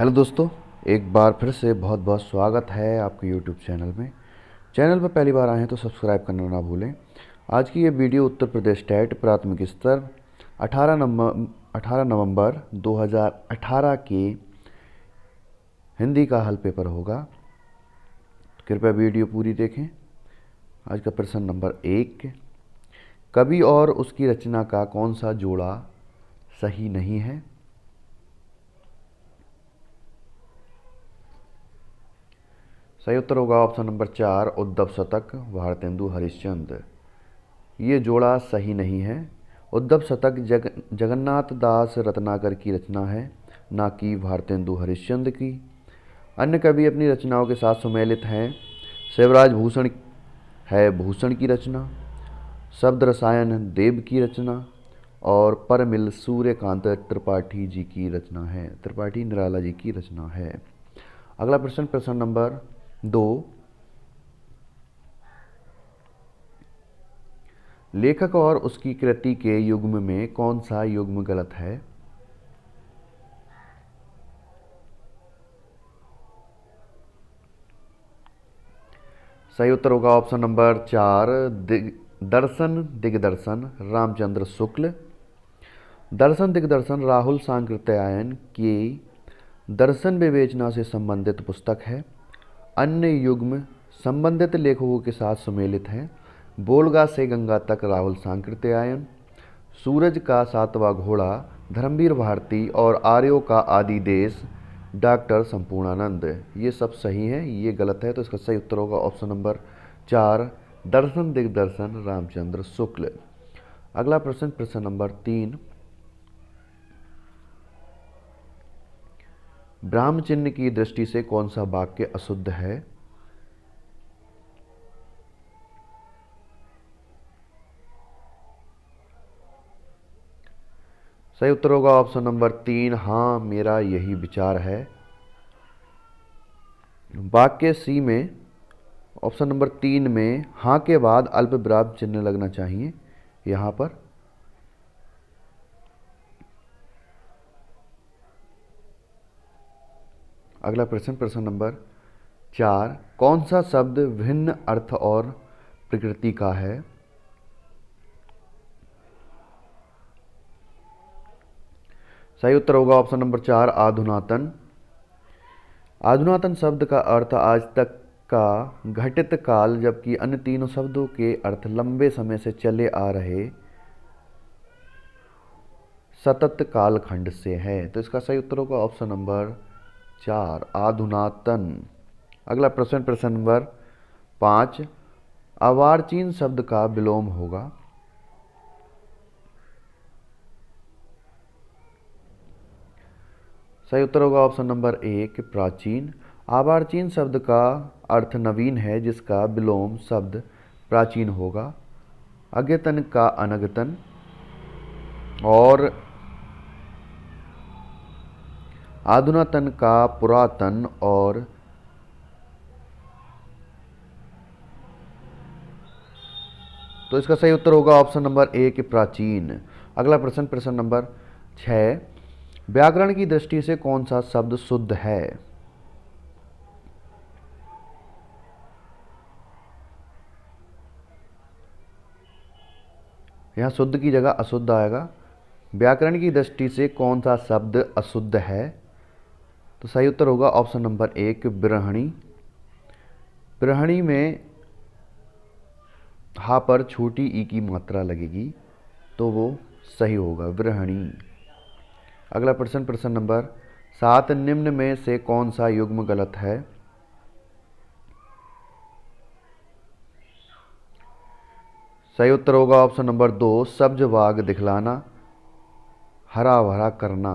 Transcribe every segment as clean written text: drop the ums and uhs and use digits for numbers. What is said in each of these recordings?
Hello दोस्तों, एक बार फिर से बहुत बहुत स्वागत है आपके यूट्यूब चैनल में। चैनल पर पहली बार आए हैं तो सब्सक्राइब करना ना भूलें। आज की ये वीडियो उत्तर प्रदेश टेट प्राथमिक स्तर 18 नवंबर 2018 के हिंदी का हल पेपर होगा। कृपया वीडियो पूरी देखें। आज का प्रश्न नंबर 1, कवि और उसकी रचना का कौन सा जोड़ा सही नहीं है? सही उत्तर होगा ऑप्शन नंबर 4, उद्धव शतक भारतेंदु हरिश्चंद्र। ये जोड़ा सही नहीं है। उद्धव शतक जगन्नाथ दास रत्नाकर की रचना है, ना कि भारतेंदु हरिश्चंद्र की। अन्य कवि अपनी रचनाओं के साथ सुमेलित हैं। शिवराज भूषण है भूषण की रचना, शब्द रसायन देव की रचना और परमिल सूर्यकांत त्रिपाठी जी की रचना है, त्रिपाठी निराला जी की रचना है। अगला प्रश्न, प्रश्न नंबर 2, लेखक और उसकी कृति के युग्म में कौन सा युग्म गलत है? सही उत्तर होगा ऑप्शन नंबर 4, दर्शन दिग्दर्शन रामचंद्र शुक्ल। दर्शन दिग्दर्शन राहुल सांकृत्यायन की दर्शन विवेचना से संबंधित पुस्तक है। अन्य युग्म संबंधित लेखकों के साथ सुमेलित हैं। बोलगा से गंगा तक राहुल सांकृत्यायन, सूरज का सातवां घोड़ा धर्मवीर भारती और आर्यों का आदि देश डॉक्टर संपूर्णानंद। ये सब सही हैं, ये गलत है। तो इसका सही उत्तर होगा ऑप्शन नंबर 4, दर्शन दिग्दर्शन रामचंद्र शुक्ल। अगला प्रश्न, प्रश्न नंबर 3, ब्राह्म चिन्ह की दृष्टि से कौन सा वाक्य अशुद्ध है? सही उत्तर होगा ऑप्शन नंबर 3, हाँ मेरा यही विचार है। वाक्य सी में ऑप्शन नंबर 3 में हाँ के बाद अल्प विराम चिन्ह लगना चाहिए यहाँ पर। अगला प्रश्न, प्रश्न नंबर 4, कौन सा शब्द भिन्न अर्थ और प्रकृति का है? सही उत्तर होगा ऑप्शन नंबर 4, आधुनातन। आधुनातन शब्द का अर्थ आज तक का घटित काल, जबकि अन्य तीनों शब्दों के अर्थ लंबे समय से चले आ रहे सतत कालखंड से है। तो इसका सही उत्तर होगा ऑप्शन नंबर 4, आधुनातन। अगला प्रश्न, प्रश्न नंबर 5, अर्वाचीन शब्द का विलोम होगा। सही उत्तर होगा ऑप्शन नंबर 1, प्राचीन। अर्वाचीन शब्द का अर्थ नवीन है, जिसका विलोम शब्द प्राचीन होगा। अद्यतन का अनद्यतन और अधुनातन का पुरातन और तो इसका सही उत्तर होगा ऑप्शन नंबर 1, प्राचीन। अगला प्रश्न, प्रश्न नंबर 6, व्याकरण की दृष्टि से कौन सा शब्द शुद्ध है? यहाँ शुद्ध की जगह अशुद्ध आएगा। व्याकरण की दृष्टि से कौन सा शब्द अशुद्ध है? तो सही उत्तर होगा ऑप्शन नंबर 1, ब्रहणी। ब्रहणी में हा पर छोटी ई की मात्रा लगेगी, तो वो सही होगा, ब्रहणी। अगला प्रश्न, प्रश्न नंबर 7, निम्न में से कौन सा युग्म गलत है? सही उत्तर होगा ऑप्शन नंबर 2, सब्ज बाग दिखलाना हरा भरा करना।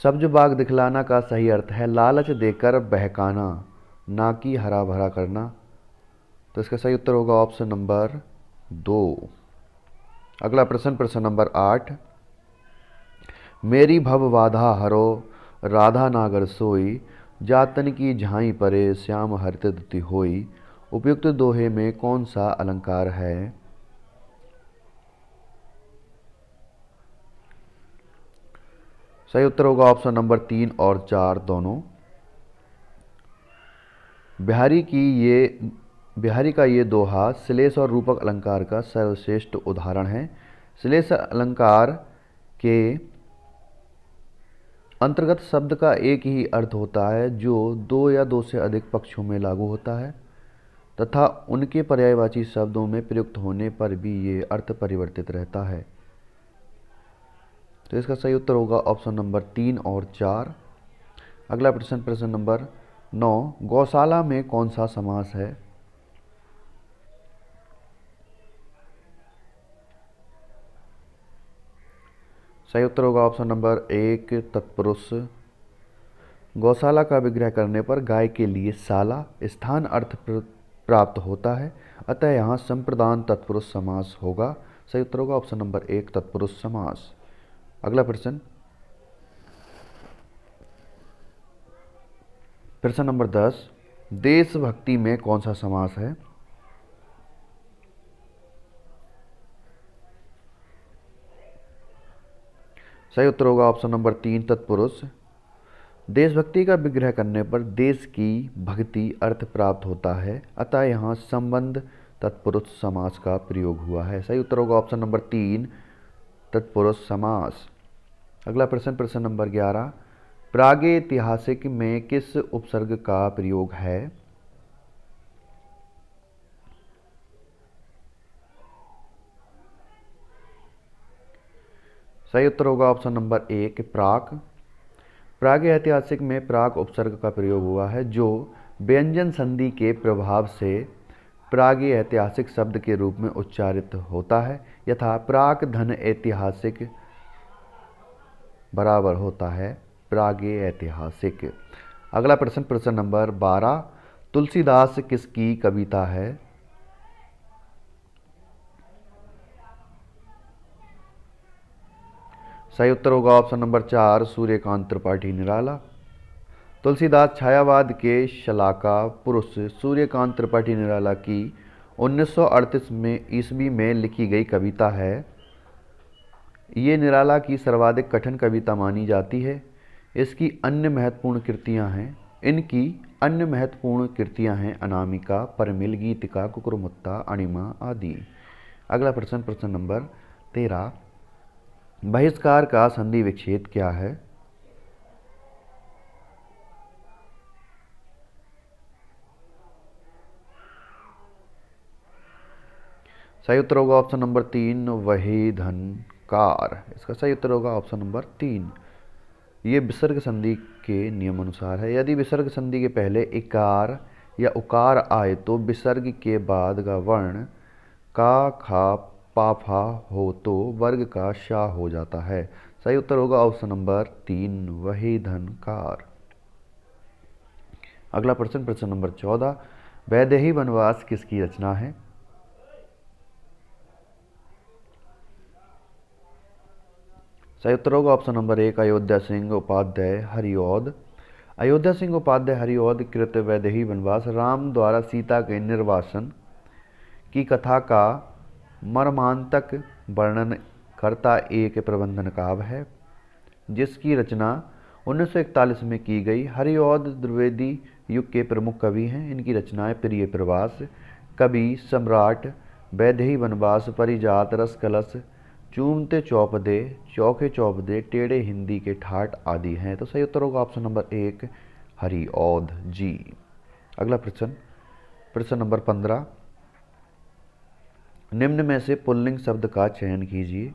सब्ज बाग दिखलाना का सही अर्थ है लालच देकर बहकाना, ना कि हरा भरा करना। तो इसका सही उत्तर होगा ऑप्शन नंबर 2। अगला प्रश्न, प्रश्न नंबर 8, मेरी भव बाधा हरो राधा नागर सोई, जातन की झाई परे श्याम हरित दुति होई। उपयुक्त दोहे में कौन सा अलंकार है? सही उत्तर होगा ऑप्शन नंबर 3 और 4 दोनों। बिहारी का ये दोहा श्लेष और रूपक अलंकार का सर्वश्रेष्ठ उदाहरण है। श्लेष अलंकार के अंतर्गत शब्द का एक ही अर्थ होता है जो दो या दो से अधिक पक्षों में लागू होता है तथा उनके पर्यायवाची शब्दों में प्रयुक्त होने पर भी ये अर्थ परिवर्तित रहता है। तो इसका सही उत्तर होगा ऑप्शन नंबर 3 और 4। अगला प्रश्न, प्रश्न नंबर 9, गौशाला में कौन सा समास है? सही उत्तर होगा ऑप्शन नंबर 1 तत्पुरुष। गौशाला का विग्रह करने पर गाय के लिए शाला स्थान अर्थ प्राप्त होता है, अतः यहाँ संप्रदान तत्पुरुष समास होगा। सही उत्तर होगा ऑप्शन नंबर 1 तत्पुरुष समास। अगला प्रश्न, प्रश्न नंबर 10, देशभक्ति में कौन सा समास है? सही उत्तर होगा ऑप्शन नंबर 3 तत्पुरुष। देशभक्ति का विग्रह करने पर देश की भक्ति अर्थ प्राप्त होता है, अतः यहाँ संबंध तत्पुरुष समास का प्रयोग हुआ है। सही उत्तर होगा ऑप्शन नंबर 3 तत्पुरुष समास। अगला प्रश्न, प्रश्न नंबर 11, प्रागैतिहासिक में किस उपसर्ग का प्रयोग है? सही उत्तर होगा ऑप्शन नंबर 1 प्राक। प्रागैतिहासिक में प्राक उपसर्ग का प्रयोग हुआ है जो व्यंजन संधि के प्रभाव से प्रागैतिहासिक शब्द के रूप में उच्चारित होता है, यथा प्राक धन ऐतिहासिक बराबर होता है प्रागैतिहासिक। अगला प्रश्न, प्रश्न नंबर 12, तुलसीदास किसकी कविता है? सही उत्तर होगा ऑप्शन नंबर 4 सूर्यकांत त्रिपाठी निराला। तुलसीदास छायावाद के शलाका पुरुष सूर्यकांत त्रिपाठी निराला की 1938 में ईस्वी में लिखी गई कविता है। ये निराला की सर्वाधिक कठिन कविता मानी जाती है। इनकी अन्य महत्वपूर्ण कृतियां हैं अनामिका, परमिल, गीतिका, कुकुरमुत्ता, अणिमा आदि। अगला प्रश्न, प्रश्न नंबर 13, बहिष्कार का संधि विच्छेद क्या है? सही उत्तर होगा ऑप्शन नंबर 3 वहीधनकार। इसका सही उत्तर होगा ऑप्शन नंबर 3। ये विसर्ग संधि के नियम अनुसार है। यदि विसर्ग संधि के पहले इकार या उकार आए तो विसर्ग के बाद का वर्ण का, खा, पाफा हो तो वर्ग का शा हो जाता है। सही उत्तर होगा ऑप्शन नंबर 3 वहीधनकार। अगला प्रश्न, प्रश्न नंबर 14, वैदेही वनवास किसकी रचना है? सही उत्तर होगा ऑप्शन नंबर 1 अयोध्या सिंह उपाध्याय हरिऔध। अयोध्या सिंह उपाध्याय हरिऔध कृत वैदेही वनवास राम द्वारा सीता के निर्वासन की कथा का मर्मांतक वर्णन करता एक प्रबंधन काव्य है जिसकी रचना 1941 में की गई। हरिऔध द्विवेदी युग के प्रमुख कवि हैं। इनकी रचनाएं प्रिय प्रवास, कवि सम्राट, वैदेही वनवास, परिजात, रस कलश, चूमते चौपदे, चौके चौपदे, टेढ़े हिंदी के ठाट आदि हैं। तो सही उत्तर होगा ऑप्शन नंबर 1 हरिऔध जी। अगला प्रश्न, प्रश्न नंबर 15, निम्न में से पुल्लिंग शब्द का चयन कीजिए।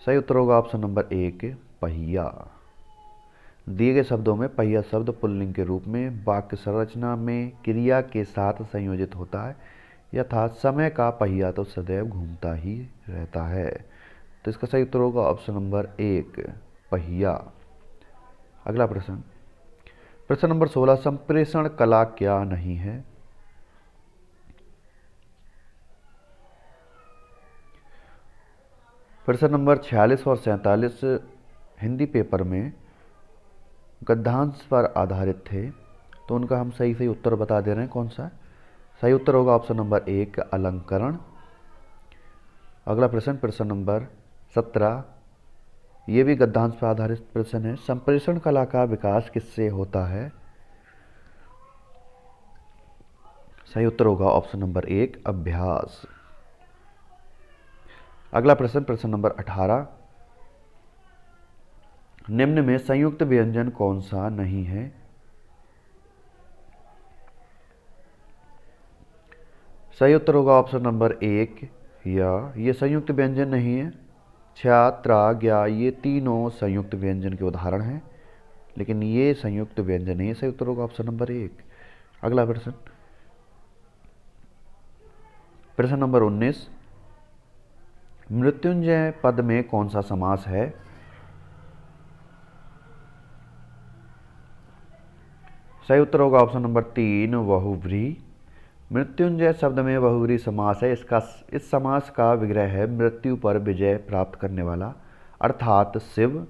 सही उत्तर होगा ऑप्शन नंबर 1 पहिया। दिए गए शब्दों में पहिया शब्द पुल्लिंग के रूप में वाक्य संरचना में क्रिया के साथ संयोजित होता है, यथा समय का पहिया तो सदैव घूमता ही रहता है। तो इसका सही उत्तर होगा ऑप्शन नंबर 1 पहिया। अगला प्रश्न, प्रश्न नंबर 16, संप्रेषण कला क्या नहीं है? प्रश्न नंबर 46 और 47 हिंदी पेपर में गद्यांश पर आधारित थे, तो उनका हम सही सही उत्तर बता दे रहे हैं। कौन सा सही उत्तर होगा ऑप्शन नंबर 1 अलंकरण। अगला प्रश्न, प्रश्न नंबर 17, ये भी गद्यांश पर आधारित प्रश्न है। संप्रेषण कला का विकास किससे होता है? सही उत्तर होगा ऑप्शन नंबर 1, अभ्यास। अगला प्रश्न, प्रश्न नंबर 18, निम्न में संयुक्त व्यंजन कौन सा नहीं है? सही उत्तर होगा ऑप्शन नंबर 1, या। ये संयुक्त व्यंजन नहीं है। छा, त्रा, ज्ञा ये तीनों संयुक्त व्यंजन के उदाहरण हैं, लेकिन ये संयुक्त व्यंजन नहीं है। सही उत्तर होगा ऑप्शन नंबर 1। अगला प्रश्न, प्रश्न नंबर 19, मृत्युंजय पद में कौन सा समास है? सही उत्तर होगा ऑप्शन नंबर 3, बहुव्रीहि। मृत्युंजय शब्द में बहुव्रीहि समास है। इस समास का विग्रह है मृत्यु पर विजय प्राप्त करने वाला, अर्थात शिव।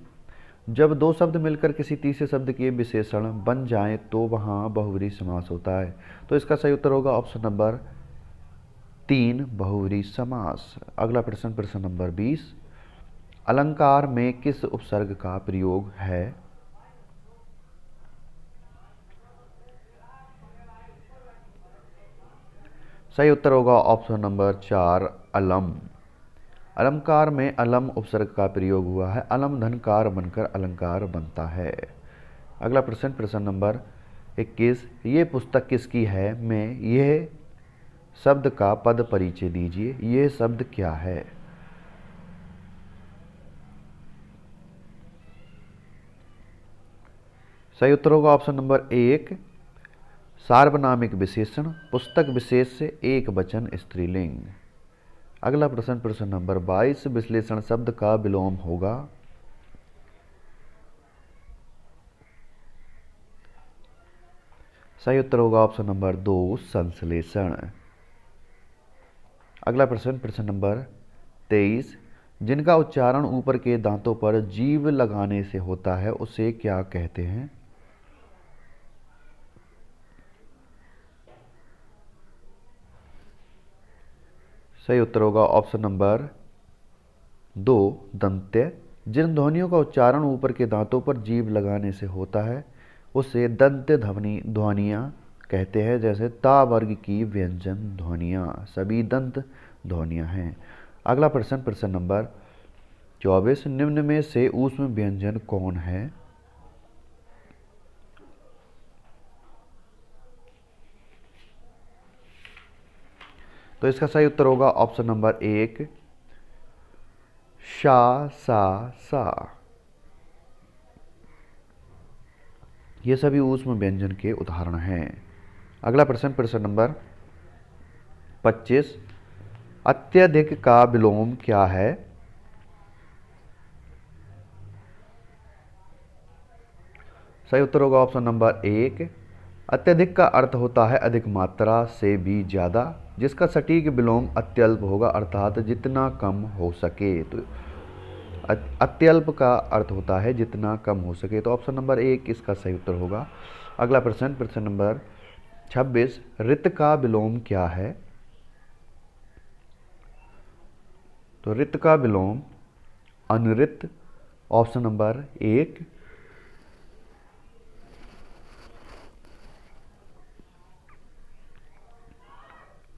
जब दो शब्द मिलकर किसी तीसरे शब्द के विशेषण बन जाएं तो वहां बहुव्रीहि समास होता है। तो इसका सही उत्तर होगा ऑप्शन नंबर 3, बहुव्रीहि समास। अगला प्रश्न, प्रश्न नंबर 20, अलंकार में किस उपसर्ग का प्रयोग है? सही उत्तर होगा ऑप्शन नंबर 4, अलम। अलंकार में अलम उपसर्ग का प्रयोग हुआ है। अलम धनकार बनकर अलंकार बनता है। अगला प्रश्न, प्रश्न नंबर 21, ये पुस्तक किसकी है? में यह शब्द का पद परिचय दीजिए। यह शब्द क्या है? सही उत्तर होगा ऑप्शन नंबर 1, सार्वनामिक विशेषण, पुस्तक विशेष से एक वचन स्त्रीलिंग। अगला प्रश्न, प्रश्न नंबर 22, विश्लेषण शब्द का विलोम होगा। सही उत्तर होगा ऑप्शन नंबर 2, संश्लेषण। अगला प्रश्न, प्रश्न नंबर 23, जिनका उच्चारण ऊपर के दांतों पर जीभ लगाने से होता है उसे क्या कहते हैं? सही उत्तर होगा ऑप्शन नंबर 2, दंत्य। जिन ध्वनियों का उच्चारण ऊपर के दांतों पर जीभ लगाने से होता है उसे दंत्य ध्वनियाँ कहते हैं। जैसे ता वर्ग की व्यंजन ध्वनियाँ सभी दंत ध्वनियाँ हैं। अगला प्रश्न, प्रश्न नंबर 24, निम्न में से ऊष्म व्यंजन कौन है? तो इसका सही उत्तर होगा ऑप्शन नंबर 1, शा, सा, सा। ये सभी ऊष्म व्यंजन के उदाहरण हैं। अगला प्रश्न, प्रश्न नंबर 25, अत्यधिक का विलोम क्या है? सही उत्तर होगा ऑप्शन नंबर 1, अत्यधिक का अर्थ होता है अधिक मात्रा से भी ज्यादा, जिसका सटीक विलोम अत्यल्प होगा, अर्थात जितना कम हो सके। तो अत्यल्प का अर्थ होता है जितना कम हो सके। तो ऑप्शन नंबर 1 इसका सही उत्तर होगा। अगला प्रश्न, प्रश्न नंबर 26, ऋत का विलोम क्या है? तो ऋत का विलोम अनृत, ऑप्शन नंबर 1।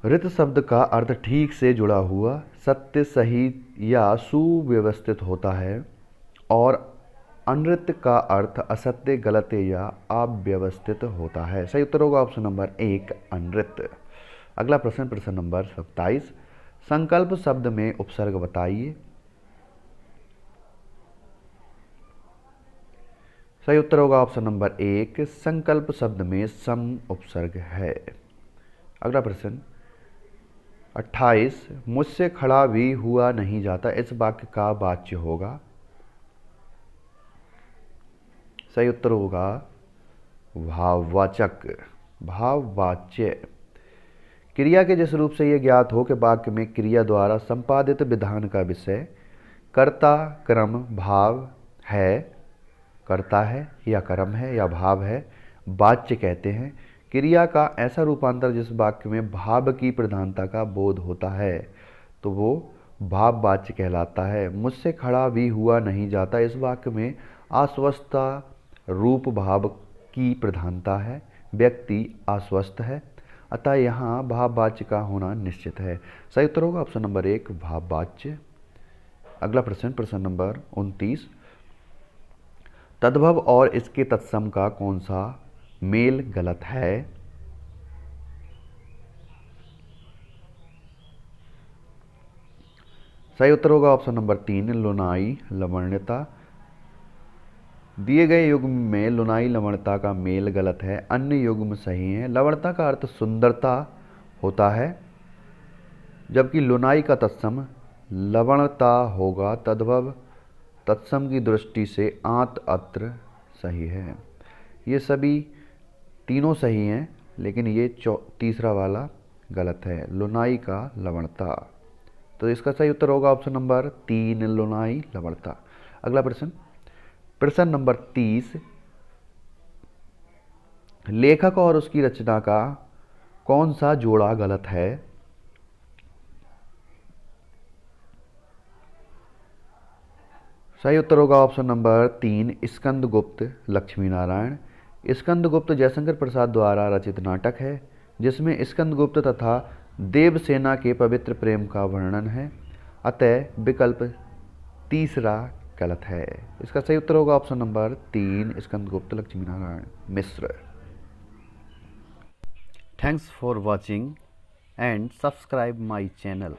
ऋत शब्द का अर्थ ठीक से जुड़ा हुआ, सत्य, सही या सुव्यवस्थित होता है, और अनृत का अर्थ असत्य, गलत या अव्यवस्थित होता है। सही उत्तर होगा ऑप्शन नंबर 1, अनृत। अगला प्रश्न, प्रश्न नंबर 27, संकल्प शब्द में उपसर्ग बताइए। सही उत्तर होगा ऑप्शन नंबर 1, संकल्प शब्द में सम उपसर्ग है। अगला प्रश्न 28, मुझसे खड़ा भी हुआ नहीं जाता, इस वाक्य का वाच्य होगा। सही उत्तर होगा भाववाचक, भाववाच्य। क्रिया के जिस रूप से यह ज्ञात हो कि वाक्य में क्रिया द्वारा संपादित विधान का विषय कर्ता, क्रम, भाव है, कर्ता है या कर्म है या भाव है, वाच्य कहते हैं। क्रिया का ऐसा रूपांतर जिस वाक्य में भाव की प्रधानता का बोध होता है तो वो भाववाच्य कहलाता है। मुझसे खड़ा भी हुआ नहीं जाता, इस वाक्य में आश्वस्ता रूप भाव की प्रधानता है। व्यक्ति आश्वस्त है, अतः यहाँ भाववाच्य का होना निश्चित है। सही उत्तर होगा ऑप्शन नंबर 1 भाववाच्य। अगला प्रश्न, प्रश्न नंबर 29, तद्भव और इसके तत्सम का कौन सा मेल गलत है? सही उत्तर होगा ऑप्शन नंबर 3 लुनाई लवण्यता। दिए गए युग्म में लुनाई लवणता का मेल गलत है, अन्य युग्म सही है। लवणता का अर्थ सुंदरता होता है, जबकि लुनाई का तत्सम लवणता होगा। तद्भव तत्सम की दृष्टि से आंत अत्र सही है। ये सभी तीनों सही हैं, लेकिन ये तीसरा वाला गलत है, लुनाई का लवणता। तो इसका सही उत्तर होगा ऑप्शन नंबर 3 लुनाई लवणता। अगला प्रश्न, प्रश्न नंबर 30, लेखक और उसकी रचना का कौन सा जोड़ा गलत है? सही उत्तर होगा ऑप्शन नंबर 3 स्कंदगुप्त लक्ष्मी नारायण। स्कंदगुप्त जयशंकर प्रसाद द्वारा रचित नाटक है, जिसमें स्कंदगुप्त तथा देवसेना के पवित्र प्रेम का वर्णन है, अतः विकल्प तीसरा गलत है। इसका सही उत्तर होगा option number 3 Skandagupta Lakshmi Narayan Mishra. Thanks for watching and subscribe my channel.